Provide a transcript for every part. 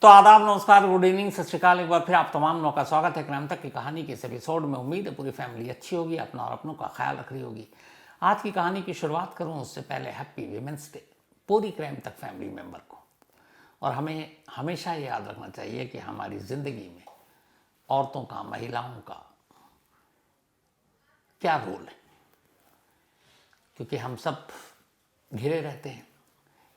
तो आदाब, नमस्कार, गुड इवनिंग, सत श्रीकाल। एक बार फिर आप तमाम लोगों का स्वागत है क्राइम तक की कहानी के इस एपिसोड में। उम्मीद है पूरी फैमिली अच्छी होगी, अपना और अपनों का ख्याल रख रही होगी। आज की कहानी की शुरुआत करूं उससे पहले हैप्पी वीमेंस डे पूरी क्राइम तक फैमिली मेंबर को। और हमें हमेशा ये याद रखना चाहिए कि हमारी ज़िंदगी में औरतों का, महिलाओं का क्या रोल है, क्योंकि हम सब घिरे रहते हैं।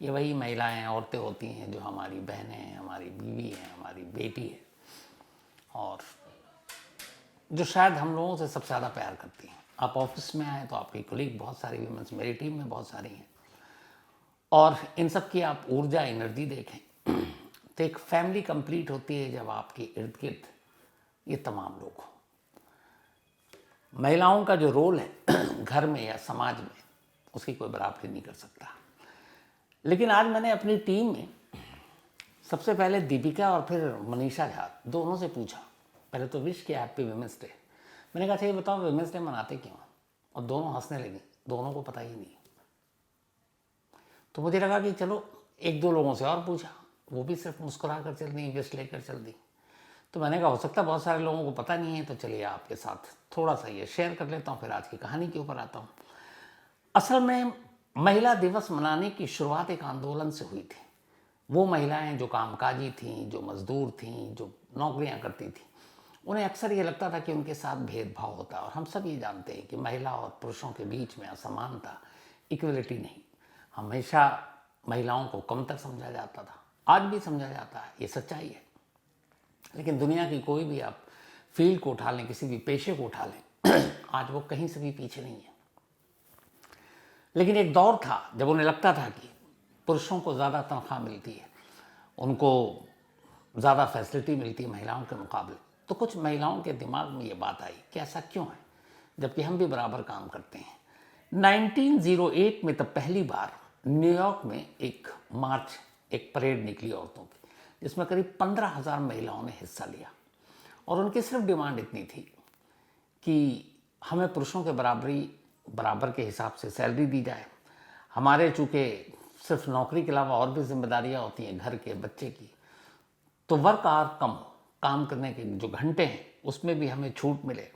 ये वही महिलाएं, औरतें होती हैं जो हमारी बहनें हैं, हमारी बीवी हैं, हमारी बेटी है, और जो शायद हम लोगों से सबसे ज़्यादा प्यार करती हैं। आप ऑफिस में आए तो आपकी कलीग बहुत सारी वीमेंस, मेरी टीम में बहुत सारी हैं, और इन सब की आप ऊर्जा, एनर्जी देखें तो एक फैमिली कंप्लीट होती है जब आपके इर्द गिर्द ये तमाम लोग हों। महिलाओं का जो रोल है घर में या समाज में, उसकी कोई बराबरी नहीं कर सकता। लेकिन आज मैंने अपनी टीम में सबसे पहले दीपिका और फिर मनीषा झा दोनों से पूछा। पहले तो विश किया हैप्पी वीमेंस डे। मैंने कहा अच्छा ये बताओ वीमेंस डे मनाते क्यों? और दोनों हंसने लगी, दोनों को पता ही नहीं। तो मुझे लगा कि चलो एक दो लोगों से और पूछा, वो भी सिर्फ मुस्कुरा कर चल दी, विश लेकर चल दी। तो मैंने कहा हो सकता है बहुत सारे लोगों को पता नहीं है, तो चलिए आपके साथ थोड़ा सा ये शेयर कर लेता हूँ, फिर आज की कहानी के ऊपर आता हूँ। असल में महिला दिवस मनाने की शुरुआत एक आंदोलन से हुई थी। वो महिलाएं जो कामकाजी थीं, जो मजदूर थीं, जो नौकरियां करती थीं, उन्हें अक्सर ये लगता था कि उनके साथ भेदभाव होता है। और हम सब ये जानते हैं कि महिला और पुरुषों के बीच में असमानता, इक्वलिटी नहीं, हमेशा महिलाओं को कम तक समझा जाता था, आज भी समझा जाता है, ये सच्चाई है। लेकिन दुनिया की कोई भी आप फील्ड को उठा लें, किसी भी पेशे को उठा लें, आज वो कहीं से भी पीछे नहीं है। लेकिन एक दौर था जब उन्हें लगता था कि पुरुषों को ज़्यादा तनख्वाह मिलती है, उनको ज़्यादा फैसिलिटी मिलती है महिलाओं के मुकाबले। तो कुछ महिलाओं के दिमाग में ये बात आई कि ऐसा क्यों है, जबकि हम भी बराबर काम करते हैं। 1908 में तब पहली बार न्यूयॉर्क में एक मार्च, एक परेड निकली औरतों की, जिसमें करीब 15,000 महिलाओं ने हिस्सा लिया। और उनकी सिर्फ डिमांड इतनी थी कि हमें पुरुषों के बराबर के हिसाब से सैलरी दी जाए। हमारे चूँकि सिर्फ नौकरी के अलावा और भी जिम्मेदारियां होती हैं, घर के, बच्चे की, तो वर्क आवर कम हो, काम करने के जो घंटे हैं उसमें भी हमें छूट मिले।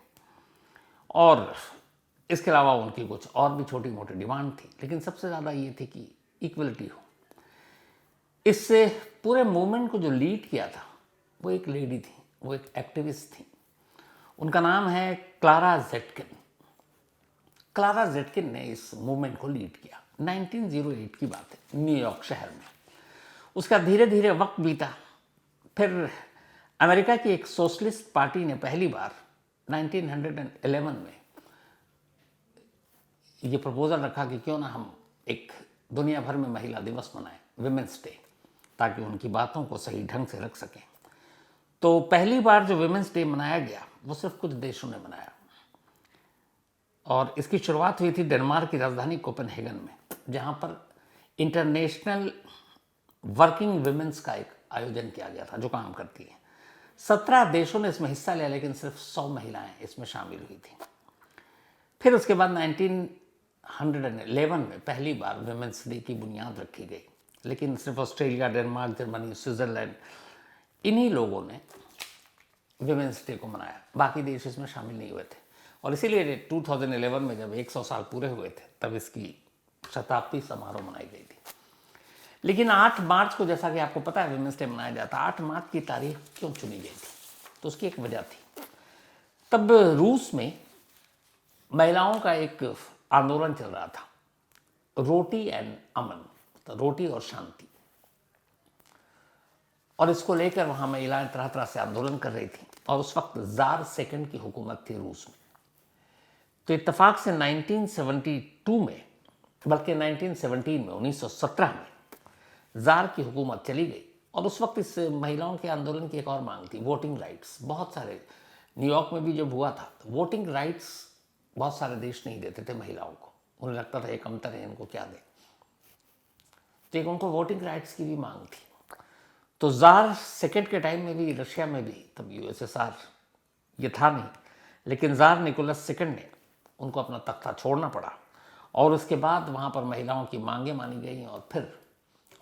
और इसके अलावा उनकी कुछ और भी छोटी मोटी डिमांड थी, लेकिन सबसे ज़्यादा ये थी कि इक्वलिटी हो। इससे पूरे मूवमेंट को जो लीड किया था वो एक लेडी थी, वो एक एक्टिविस्ट थी। उनका नाम है क्लारा ज़ेटकिन। क्लारा ज़ेटकिन ने इस मूवमेंट को लीड किया। 1908 की बात है, न्यूयॉर्क शहर में। उसका धीरे धीरे वक्त बीता। फिर अमेरिका की एक सोशलिस्ट पार्टी ने पहली बार 1911 में ये प्रपोजल रखा कि क्यों ना हम एक दुनिया भर में महिला दिवस मनाएं, विमेंस डे, ताकि उनकी बातों को सही ढंग से रख सकें। तो पहली बार जो विमेंस डे मनाया गया वो सिर्फ कुछ देशों ने मनाया, और इसकी शुरुआत हुई थी डेनमार्क की राजधानी कोपेनहेगन में, जहाँ पर इंटरनेशनल वर्किंग विमेंस का एक आयोजन किया गया था जो काम करती है। 17 देशों ने इसमें हिस्सा लिया, लेकिन सिर्फ 100 महिलाएं इसमें शामिल हुई थी। फिर उसके बाद 1911 में पहली बार विमेंस डे की बुनियाद रखी गई, लेकिन सिर्फ ऑस्ट्रेलिया, डेनमार्क, जर्मनी, स्विट्ज़रलैंड, इन्हीं लोगों ने विमेंस डे को मनाया। बाकी देश इसमें शामिल नहीं हुए थे। और इसीलिए 2011 में जब 100 साल पूरे हुए थे, तब इसकी शताब्दी समारोह मनाई गई थी। लेकिन 8 मार्च को, जैसा कि आपको पता है, विमेंस डे मनाया जाता है। 8 मार्च की तारीख क्यों चुनी गई थी? तो उसकी एक वजह थी। तब रूस में महिलाओं का एक आंदोलन चल रहा था, रोटी एंड अमन, तो रोटी और शांति। और इसको लेकर वहाँ महिलाएं तरह तरह से आंदोलन कर रही थी। और उस वक्त ज़ार सेकंड की हुकूमत थी रूस में। तो इत्तेफाक से 1972 में, बल्कि 1917 में, 1917 में ज़ार की हुकूमत चली गई। और उस वक्त इस महिलाओं के आंदोलन की एक और मांग थी, वोटिंग राइट्स। बहुत सारे, न्यूयॉर्क में भी जब हुआ था, तो वोटिंग राइट्स बहुत सारे देश नहीं देते थे महिलाओं को। उन्हें लगता था ये कमतर है, इनको क्या दें। तो एक उनको वोटिंग राइट्स की भी मांग थी। तो ज़ार सेकंड के टाइम में भी, रशिया में भी, तब यूएसएसआर ये था नहीं, लेकिन ज़ार निकोलस सेकंड ने उनको अपना तख्ता छोड़ना पड़ा। और उसके बाद वहाँ पर महिलाओं की मांगें मानी गई और फिर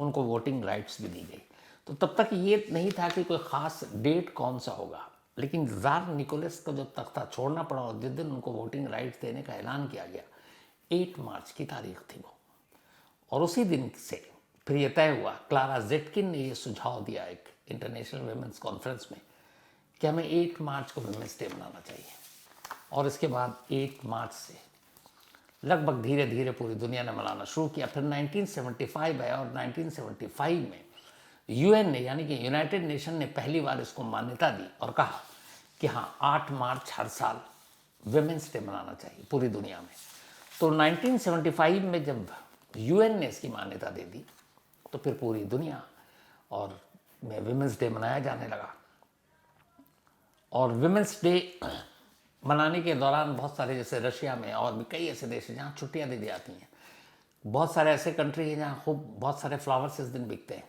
उनको वोटिंग राइट्स भी दी गई। तो तब तक ये नहीं था कि कोई ख़ास डेट कौन सा होगा, लेकिन ज़ार निकोलस को जब तख्ता छोड़ना पड़ा और जिस दिन उनको वोटिंग राइट्स देने का ऐलान किया गया, 8 मार्च की तारीख थी वो। और उसी दिन से फिर ये तय हुआ, क्लारा जेटकिन ने ये सुझाव दिया एक इंटरनेशनल वुमेन्स कॉन्फ्रेंस में कि हमें 8 मार्च को वुमेन्स डे मनाना चाहिए। और इसके बाद 8 मार्च से लगभग धीरे धीरे पूरी दुनिया ने मनाना शुरू किया। फिर 1975 है और 1975 में यूएन ने, यानी कि यूनाइटेड नेशन ने पहली बार इसको मान्यता दी और कहा कि हाँ 8 मार्च हर साल वुमेन्स डे मनाना चाहिए पूरी दुनिया में। तो 1975 में जब यूएन ने इसकी मान्यता दे दी तो फिर पूरी दुनिया और में वुमेन्स डे मनाया जाने लगा। और वुमेन्स डे मनाने के दौरान बहुत सारे, जैसे रशिया में और भी कई ऐसे देश हैं जहाँ छुट्टियाँ दे दी जाती हैं। बहुत सारे ऐसे कंट्री हैं जहाँ खूब बहुत सारे फ्लावर्स इस दिन बिकते हैं।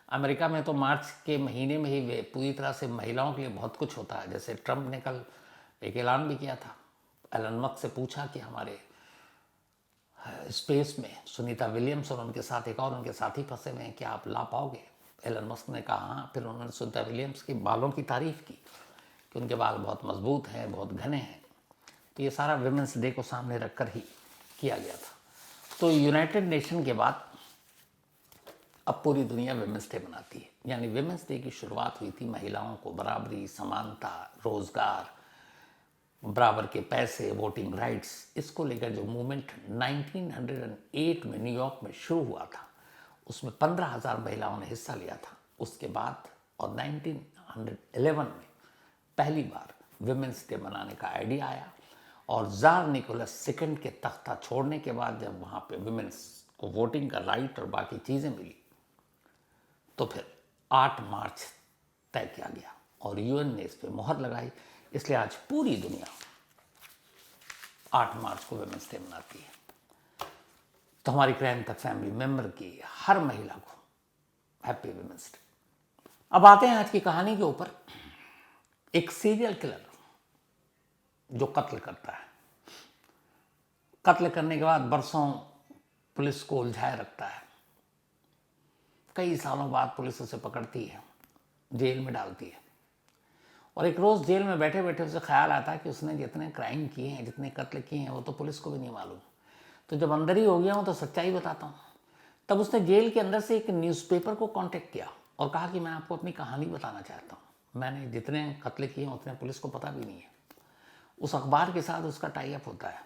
अमेरिका में तो मार्च के महीने में ही वे पूरी तरह से महिलाओं के लिए बहुत कुछ होता है। जैसे ट्रंप ने कल एक ऐलान भी किया था, एलन मस्क से पूछा कि हमारे स्पेस में सुनीता विलियम्स और उनके साथ एक और उनके साथी फंसे हुए हैं, क्या आप ला पाओगे? एलन मस्क ने कहा हाँ। फिर उन्होंने सुनीता विलियम्स के बालों की तारीफ़ की कि उनके बाल बहुत मजबूत हैं, बहुत घने हैं। तो ये सारा वुमेन्स डे को सामने रखकर ही किया गया था। तो यूनाइटेड नेशन के बाद अब पूरी दुनिया वुमेन्स डे मनाती है। यानी वुमेन्स डे की शुरुआत हुई थी महिलाओं को बराबरी, समानता, रोजगार, बराबर के पैसे, वोटिंग राइट्स, इसको लेकर जो मूवमेंट 1908 में न्यूयॉर्क में शुरू हुआ था, उसमें 15,000 महिलाओं ने हिस्सा लिया था। उसके बाद और 1911 में पहली बार वुमेन्स डे मनाने का आइडिया आया। और ज़ार निकोलस सेकंड के तख्ता छोड़ने के बाद जब वहाँ पे वुमेन्स को वोटिंग का राइट और बाकी चीज़ें मिली, तो फिर 8 मार्च तय किया गया और यूएन ने इस पर मोहर लगाई। इसलिए आज पूरी दुनिया 8 मार्च को वुमेन्स डे मनाती है। तो हमारी क्राइम तक फैमिली मेंबर की हर महिला को हैप्पी वुमेन्स डे। अब आते हैं आज की कहानी के ऊपर। एक सीरियल किलर जो कत्ल करता है, कत्ल करने के बाद बरसों पुलिस को उलझाए रखता है। कई सालों बाद पुलिस उसे पकड़ती है, जेल में डालती है। और एक रोज़ जेल में बैठे बैठे उसे ख्याल आता है कि उसने जितने क्राइम किए हैं, जितने कत्ल किए हैं, वो तो पुलिस को भी नहीं मालूम। तो जब अंदर ही हो गया हूँ तो सच्चाई बताता हूँ। तब उसने जेल के अंदर से एक न्यूज़पेपर को कांटेक्ट किया और कहा कि मैं आपको अपनी कहानी बताना चाहता हूँ। मैंने जितने कत्ल किए हैं उतने पुलिस को पता भी नहीं है। उस अखबार के साथ उसका टाई अप होता है,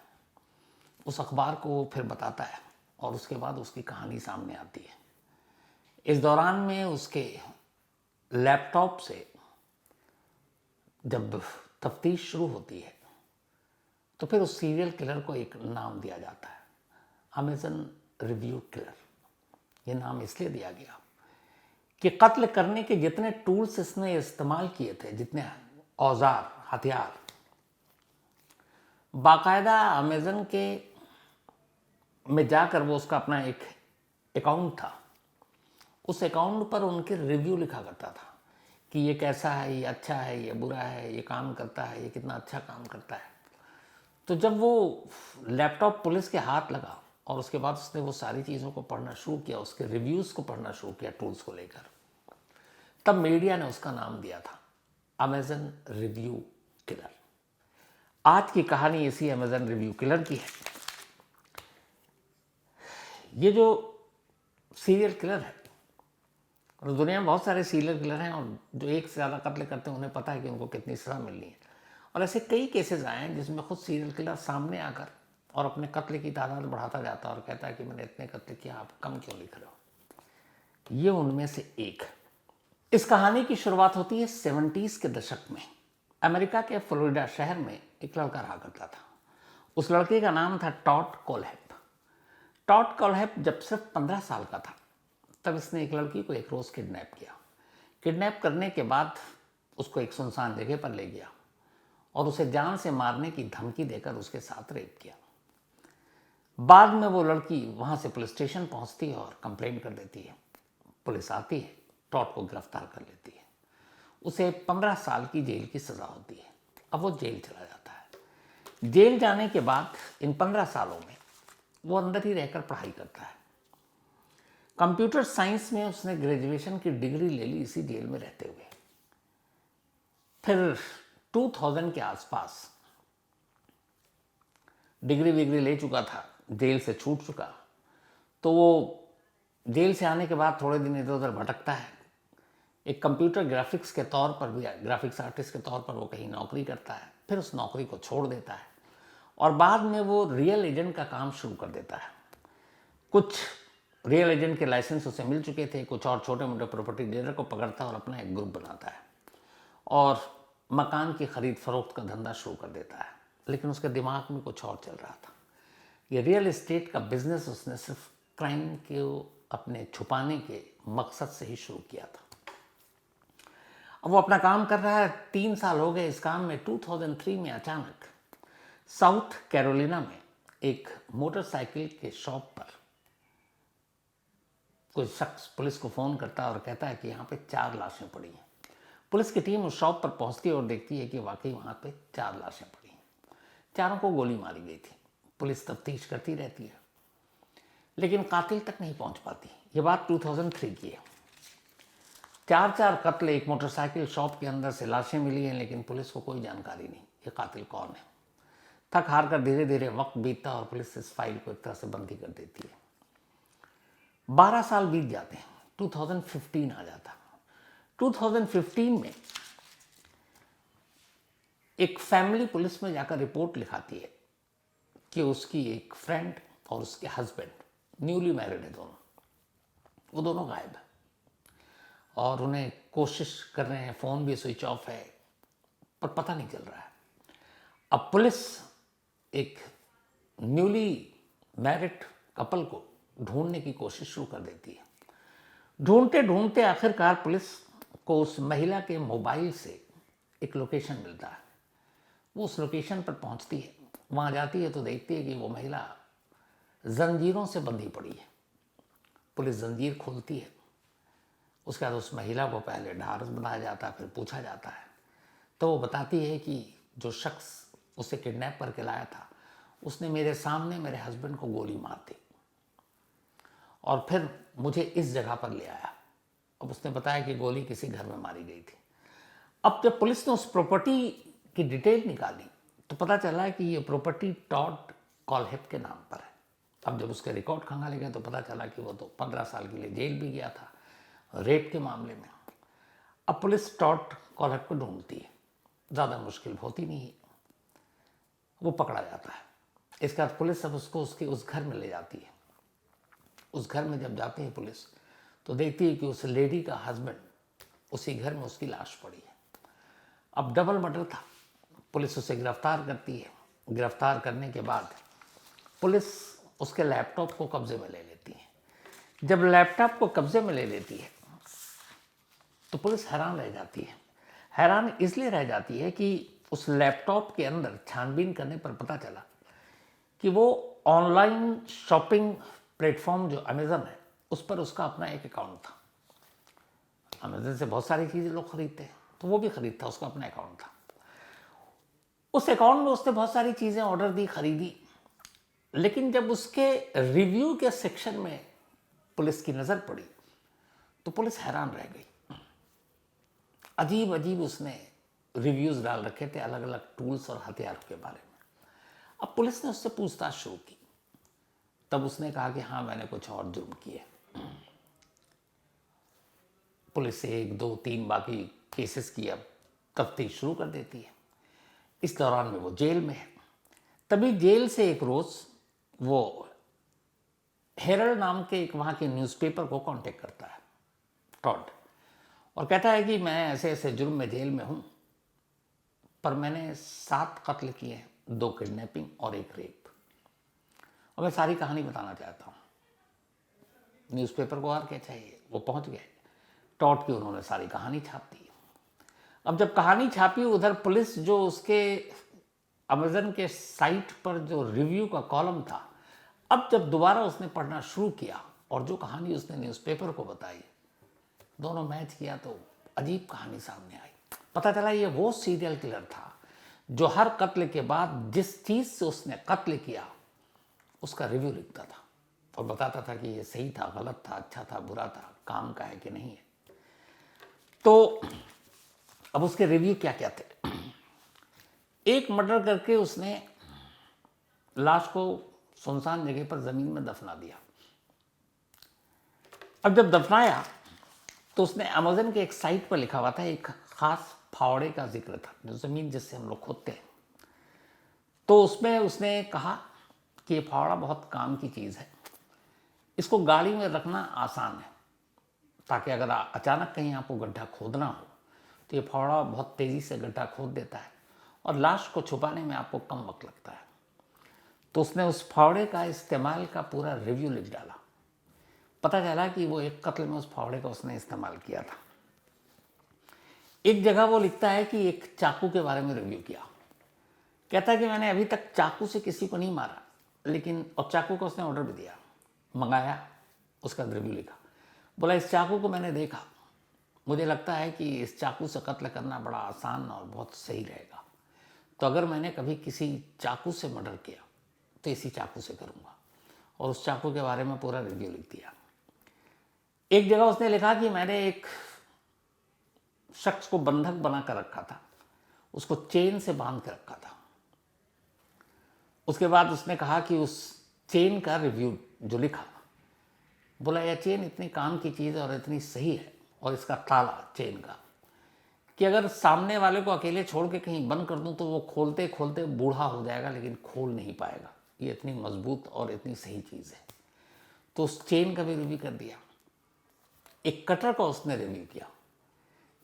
उस अखबार को वो फिर बताता है और उसके बाद उसकी कहानी सामने आती है। इस दौरान में उसके लैपटॉप से जब तफ्तीश शुरू होती है तो फिर उस सीरियल किलर को एक नाम दिया जाता है, अमेजन रिव्यू किलर। ये नाम इसलिए दिया गया कि कत्ल करने के जितने टूल्स इसने इस्तेमाल किए थे, जितने औजार, हथियार, बाकायदा अमेजन के में जाकर वो उसका अपना एक अकाउंट था, उस अकाउंट पर उनके रिव्यू लिखा करता था कि ये कैसा है, ये अच्छा है, ये बुरा है, ये काम करता है, ये कितना अच्छा काम करता है। तो जब वो लैपटॉप पुलिस के हाथ लगा और उसके बाद उसने वो सारी चीज़ों को पढ़ना शुरू किया, उसके रिव्यूज़ को पढ़ना शुरू किया टूल्स को लेकर, तब मीडिया ने उसका नाम दिया था अमेजन रिव्यू किलर। आज की कहानी इसी अमेजन रिव्यू किलर की है। ये जो सीरियल किलर है, और दुनिया में बहुत सारे सीरियल किलर हैं और जो एक से ज़्यादा कत्ल करते हैं उन्हें पता है कि उनको कितनी सज़ा मिलनी है। और ऐसे कई केसेस आए हैं जिसमें खुद सीरियल किलर सामने आकर और अपने कत्ल की तादाद बढ़ाता जाता है और कहता है कि मैंने इतने कत्ल किया, आप कम क्यों लिख रहे हो। ये उनमें से एक। इस कहानी की शुरुआत होती है 70s के दशक में। अमेरिका के फ्लोरिडा शहर में एक लड़का रहा करता था। उस लड़के का नाम था टॉड कोलहैप। टॉड कोलहैप जब सिर्फ 15 साल का था तब इसने एक लड़की को एक रोज़ किडनैप किया। किडनैप करने के बाद उसको एक सुनसान जगह पर ले गया और उसे जान से मारने की धमकी देकर उसके साथ रेप किया। बाद में वो लड़की वहाँ से पुलिस स्टेशन पहुँचती है और कंप्लेंट कर देती है। पुलिस आती है, टॉड को गिरफ्तार कर लेती है। उसे 15 साल की जेल की सज़ा होती है। अब वो जेल चला जाता है। जेल जाने के बाद इन 15 सालों में वो अंदर ही रहकर पढ़ाई करता है। कंप्यूटर साइंस में उसने ग्रेजुएशन की डिग्री ले ली इसी जेल में रहते हुए। फिर 2000 के आसपास डिग्री विग्री ले चुका था, जेल से छूट चुका, तो वो जेल से आने के बाद थोड़े दिन इधर उधर भटकता है। एक कंप्यूटर ग्राफिक्स के तौर पर भी, ग्राफिक्स आर्टिस्ट के तौर पर वो कहीं नौकरी करता है, फिर उस नौकरी को छोड़ देता है और बाद में वो रियल एजेंट का काम शुरू कर देता है। कुछ रियल एजेंट के लाइसेंस उसे मिल चुके थे, कुछ और छोटे मोटे प्रॉपर्टी डीलर को पकड़ता है और अपना एक ग्रुप बनाता है और मकान की खरीद फरोख्त का धंधा शुरू कर देता है। लेकिन उसके दिमाग में कुछ और चल रहा था। ये रियल एस्टेट का बिजनेस उसने सिर्फ क्राइम को अपने छुपाने के मकसद से ही शुरू किया था। अब वो अपना काम कर रहा है, 3 साल हो गए इस काम में। 2003 में अचानक साउथ कैरोलिना में एक मोटरसाइकिल के शॉप पर कोई शख्स पुलिस को फ़ोन करता है और कहता है कि यहाँ पे 4 लाशें पड़ी हैं। पुलिस की टीम उस शॉप पर पहुँचती है और देखती है कि वाकई वहाँ पे 4 लाशें पड़ी हैं। चारों को गोली मारी गई थी। पुलिस तफ्तीश करती रहती है लेकिन कातिल तक नहीं पहुँच पाती। ये बात 2003 की है। 4 कत्ल एक मोटरसाइकिल शॉप के अंदर से लाशें मिली हैं, लेकिन पुलिस को कोई जानकारी नहीं ये कातिल कौन है। थक हार कर धीरे धीरे वक्त बीतता और पुलिस इस फाइल को एक तरह से बंदी कर देती है। 12 साल बीत जाते हैं, 2015 आ जाता। 2015 में एक फैमिली पुलिस में जाकर रिपोर्ट लिखाती है कि उसकी एक फ्रेंड और उसके हस्बैंड न्यूली मैरिड है, वो दोनों गायब है और उन्हें कोशिश कर रहे हैं, फ़ोन भी स्विच ऑफ है, पर पता नहीं चल रहा है। अब पुलिस एक न्यूली मैरिड कपल को ढूंढने की कोशिश शुरू कर देती है। ढूंढते ढूंढते आखिरकार पुलिस को उस महिला के मोबाइल से एक लोकेशन मिलता है। वो उस लोकेशन पर पहुंचती है, वहाँ जाती है तो देखती है कि वो महिला जंजीरों से बंधी पड़ी है। पुलिस जंजीर खोलती है, उसके बाद उस महिला को पहले ढाढ़स बनाया जाता है, फिर पूछा जाता है तो वो बताती है कि जो शख्स उसे किडनैप करके लाया था उसने मेरे सामने मेरे हस्बैंड को गोली मार दी और फिर मुझे इस जगह पर ले आया। अब उसने बताया कि गोली किसी घर में मारी गई थी। अब जब पुलिस ने उस प्रॉपर्टी की डिटेल निकाली तो पता चला कि ये प्रॉपर्टी टॉड कॉलहेप के नाम पर है। अब जब उसके रिकॉर्ड खंगाले गए तो पता चला कि वो तो 15 साल के लिए जेल भी गया था रेप के मामले में। अब पुलिस टॉड कॉलहेप को ढूंढती है, ज़्यादा मुश्किल होती नहीं है, वो पकड़ा जाता है। इसके बाद पुलिस अब उसको उसके उस घर में ले जाती है। उस घर में जब जाती है पुलिस तो देखती है कि उस लेडी का हस्बैंड उसी घर में उसकी लाश पड़ी है। अब डबल मर्डर था। पुलिस उसे गिरफ्तार करती है। गिरफ्तार करने के बाद पुलिस उसके लैपटॉप को कब्जे में ले लेती है। जब लैपटॉप को कब्जे में ले लेती है तो पुलिस हैरान रह जाती है। हैरान इसलिए रह जाती है कि उस लैपटॉप के अंदर छानबीन करने पर पता चला कि वो ऑनलाइन शॉपिंग प्लेटफॉर्म जो अमेज़न है उस पर उसका अपना एक अकाउंट था। अमेज़न से बहुत सारी चीज़ें लोग खरीदते हैं तो वो भी खरीदता, उसका अपना अकाउंट था। उस अकाउंट में उसने बहुत सारी चीज़ें ऑर्डर दी, खरीदी, लेकिन जब उसके रिव्यू के सेक्शन में पुलिस की नज़र पड़ी तो पुलिस हैरान रह गई। अजीब अजीब उसने रिव्यूज़ डाल रखे थे अलग अलग टूल्स और हथियारों के बारे में। अब पुलिस ने उससे पूछताछ शुरू की। तब उसने कहा कि हाँ मैंने कुछ और जुर्म किए। पुलिस से 1, 2, 3 बाकी केसेस की अब तफ्तीश शुरू कर देती है। इस दौरान में वो जेल में है। तभी जेल से एक रोज़ वो हेरल्ड नाम के एक वहाँ के न्यूज़पेपर को कांटेक्ट करता है टॉड, और कहता है कि मैं ऐसे ऐसे जुर्म में जेल में हूँ, पर मैंने 7 कत्ल किए हैं, 2 किडनैपिंग और 1 रेप, और मैं सारी कहानी बताना चाहता हूँ। न्यूज़पेपर को और क्या चाहिए, वो पहुँच गए। टॉड की उन्होंने सारी कहानी छाप दी। अब जब कहानी छापी उधर पुलिस जो उसके अमेज़न के साइट पर जो रिव्यू का कॉलम था, अब जब दोबारा उसने पढ़ना शुरू किया और जो कहानी उसने न्यूज़पेपर को बताई, दोनों मैच किया तो अजीब कहानी सामने आई। पता चला ये वो सीरियल किलर था जो हर कत्ल के बाद जिस चीज़ से उसने कत्ल किया उसका रिव्यू लिखता था। और बताता था कि ये सही था, गलत था, अच्छा था, बुरा था, काम का है कि नहीं है। तो अब उसके रिव्यू क्या क्या थे। एक मर्डर करके उसने लाश को सुनसान जगह पर ज़मीन में दफना दिया। अब जब दफनाया तो उसने अमेज़न के एक साइट पर लिखा हुआ था, एक ख़ास फावड़े का जिक्र था, जो ज़मीन जिससे हम लोग खोदते हैं। तो उसमें उसने कहा कि ये फावड़ा बहुत काम की चीज़ है, इसको गाड़ी में रखना आसान है, ताकि अगर अचानक कहीं आपको गड्ढा खोदना हो तो ये फावड़ा बहुत तेज़ी से गड्ढा खोद देता है और लाश को छुपाने में आपको कम वक्त लगता है। तो उसने उस फावड़े का इस्तेमाल का पूरा रिव्यू लिख डाला। पता चला कि वो एक कत्ल में उस फावड़े का उसने इस्तेमाल किया था। एक जगह वो लिखता है कि एक चाकू के बारे में रिव्यू किया, कहता है कि मैंने अभी तक चाकू से किसी को नहीं मारा, लेकिन और चाकू का उसने ऑर्डर भी दिया, मंगाया, उसका रिव्यू लिखा। बोला इस चाकू को मैंने देखा, मुझे लगता है कि इस चाकू से कत्ल करना बड़ा आसान और बहुत सही रहेगा, तो अगर मैंने कभी किसी चाकू से मर्डर किया तो इसी चाकू से करूँगा, और उस चाकू के बारे में पूरा रिव्यू लिख दिया। एक जगह उसने लिखा कि मैंने एक शख्स को बंधक बना कर रखा था, उसको चेन से बांध कर रखा था। उसके बाद उसने कहा कि उस चेन का रिव्यू जो लिखा, बोला यह चेन इतनी काम की चीज़ है और इतनी सही है, और इसका ताला चेन का, कि अगर सामने वाले को अकेले छोड़ के कहीं बंद कर दूं तो वो खोलते खोलते बूढ़ा हो जाएगा, लेकिन खोल नहीं पाएगा। ये इतनी मजबूत और इतनी सही चीज़ है। तो उस चेन का भी रिव्यू कर दिया। एक कटर का उसने रिव्यू किया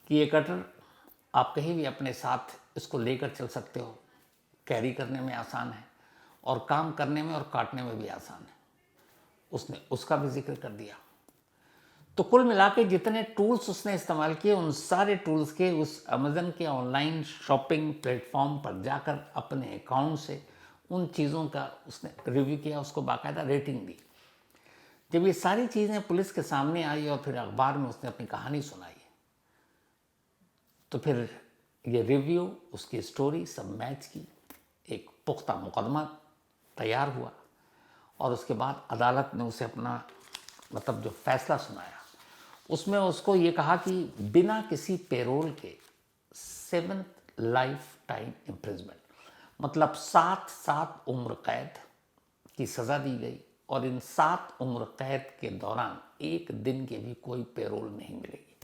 कि ये कटर आप कहीं भी अपने साथ इसको लेकर चल सकते हो, कैरी करने में आसान है और काम करने में और काटने में भी आसान है। उसने उसका भी जिक्र कर दिया। तो कुल मिला के जितने टूल्स उसने इस्तेमाल किए, उन सारे टूल्स के उस अमेज़न के ऑनलाइन शॉपिंग प्लेटफॉर्म पर जाकर अपने अकाउंट से उन चीज़ों का उसने रिव्यू किया, उसको बाकायदा रेटिंग दी। जब ये सारी चीज़ें पुलिस के सामने आई और फिर अखबार में उसने अपनी कहानी सुनाई, तो फिर ये रिव्यू, उसकी स्टोरी सब मैच की, एक पुख्ता मुकदमा तैयार हुआ, और उसके बाद अदालत ने उसे अपना मतलब जो फैसला सुनाया, उसमें उसको ये कहा कि बिना किसी पेरोल के 7th लाइफ टाइम इम्प्रिजमेंट, मतलब 7 उम्र कैद की सज़ा दी गई, और इन 7 उम्र कैद के दौरान एक दिन के भी कोई पेरोल नहीं मिलेगी।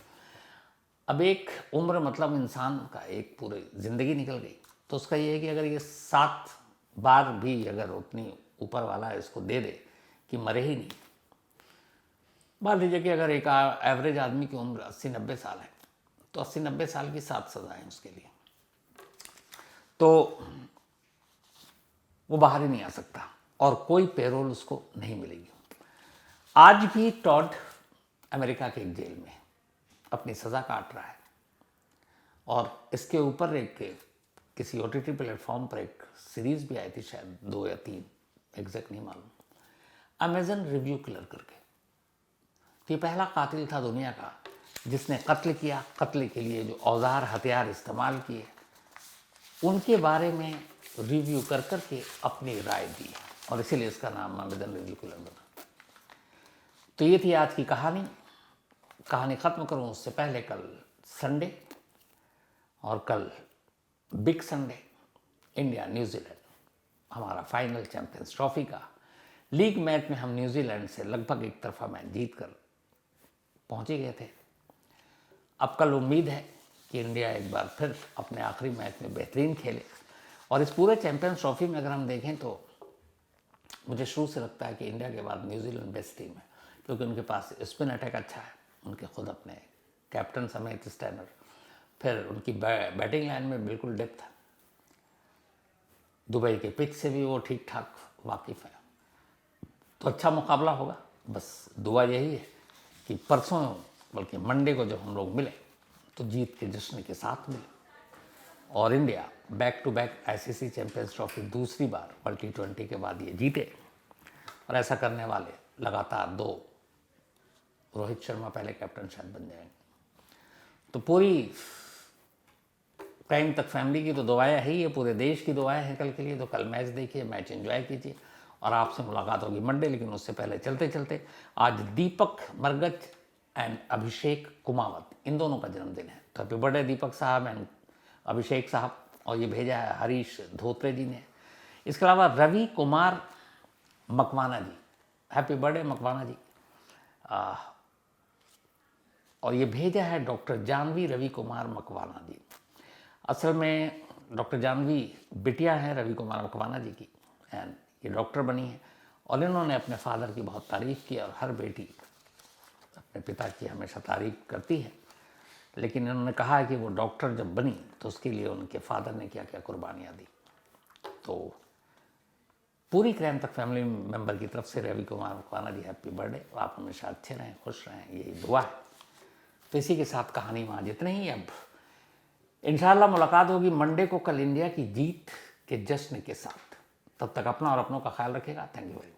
अब एक उम्र मतलब इंसान का एक पूरी ज़िंदगी निकल गई, तो उसका ये है कि अगर ये 7 बार भी अगर उतनी ऊपर वाला इसको दे दे कि मरे ही नहीं, मान लीजिए कि अगर एक एवरेज आदमी की उम्र 80-90 साल है, तो 80-90 साल की 7 सज़ाएं उसके लिए, तो वो बाहर ही नहीं आ सकता और कोई पेरोल उसको नहीं मिलेगी। आज भी टॉड अमेरिका के एक जेल में अपनी सज़ा काट रहा है, और इसके ऊपर एक किसी OTT प्लेटफॉर्म पर एक सीरीज़ भी आई थी, शायद 2 या 3, एग्जैक्ट नहीं मालूम, अमेज़न रिव्यू किलर करके। ये पहला कातिल था दुनिया का जिसने कत्ल किया, कत्ल के लिए जो औजार हथियार इस्तेमाल किए उनके बारे में रिव्यू कर कर के अपनी राय दी, और इसीलिए इसका नाम अमेज़न रिव्यू किलर बना। तो ये थी आज की कहानी। कहानी ख़त्म करूँ उससे पहले कल संडे, और कल बिग संडे, इंडिया न्यूजीलैंड, हमारा फाइनल चैंपियंस ट्रॉफी का लीग मैच में हम न्यूजीलैंड से लगभग एक तरफा मैच जीत कर पहुँच ही गए थे। अब कल उम्मीद है कि इंडिया एक बार फिर अपने आखिरी मैच में बेहतरीन खेले, और इस पूरे चैंपियंस ट्रॉफी में अगर हम देखें तो मुझे शुरू से लगता है कि इंडिया के बाद न्यूजीलैंड बेस्ट टीम है, क्योंकि उनके पास स्पिन अटैक अच्छा है, उनके खुद अपने कैप्टन समेत स्टैनर, फिर उनकी बैटिंग लाइन में बिल्कुल डेप्थ है, दुबई के पिच से भी वो ठीक ठाक वाकिफ़ है। तो अच्छा मुकाबला होगा। बस दुआ यही है कि परसों बल्कि मंडे को जब हम लोग मिले तो जीत के जश्न के साथ मिले, और India back to back ICC champions trophy दूसरी बार वर्ल्ड T20 के बाद ये जीते, और ऐसा करने वाले लगातार 2, रोहित शर्मा पहले कैप्टन शायद बन जाएंगे। तो पूरी टाइम तक फैमिली की तो दुआएं है ही, ये पूरे देश की दुआएं हैं कल के लिए। तो कल मैच देखिए, मैच एंजॉय कीजिए, और आपसे मुलाकात होगी मंडे, लेकिन उससे पहले चलते चलते आज दीपक मरगज एंड अभिषेक कुमावत, इन दोनों का जन्मदिन है। तो हैप्पी बर्थडे दीपक साहब एंड अभिषेक साहब। और ये भेजा है हरीश धोत्रे जी ने। इसके अलावा रवि कुमार मकवाना जी, हैप्पी बर्थडे मकवाना जी। और ये भेजा है डॉक्टर जानवी रवि कुमार मकवाना जी। असल में डॉक्टर जानवी बिटिया हैं रवि कुमार मकवाना जी की, एंड ये डॉक्टर बनी है। और इन्होंने अपने फादर की बहुत तारीफ़ की, और हर बेटी अपने पिता की हमेशा तारीफ़ करती है। लेकिन इन्होंने कहा है कि वो डॉक्टर जब बनी तो उसके लिए उनके फादर ने क्या क्या कुर्बानियाँ दी। तो पूरी क्राइम तक फैमिली मेम्बर की तरफ से रवि कुमार मकवाना जी हैप्पी बर्थडे। आप हमेशा अच्छे रहें, खुश रहें, यही दुआ है। तो इसी के साथ कहानी वहाँ जितने ही। अब इंशाल्लाह मुलाकात होगी मंडे को, कल इंडिया की जीत के जश्न के साथ। तब तक अपना और अपनों का ख्याल रखिएगा। Thank you very much.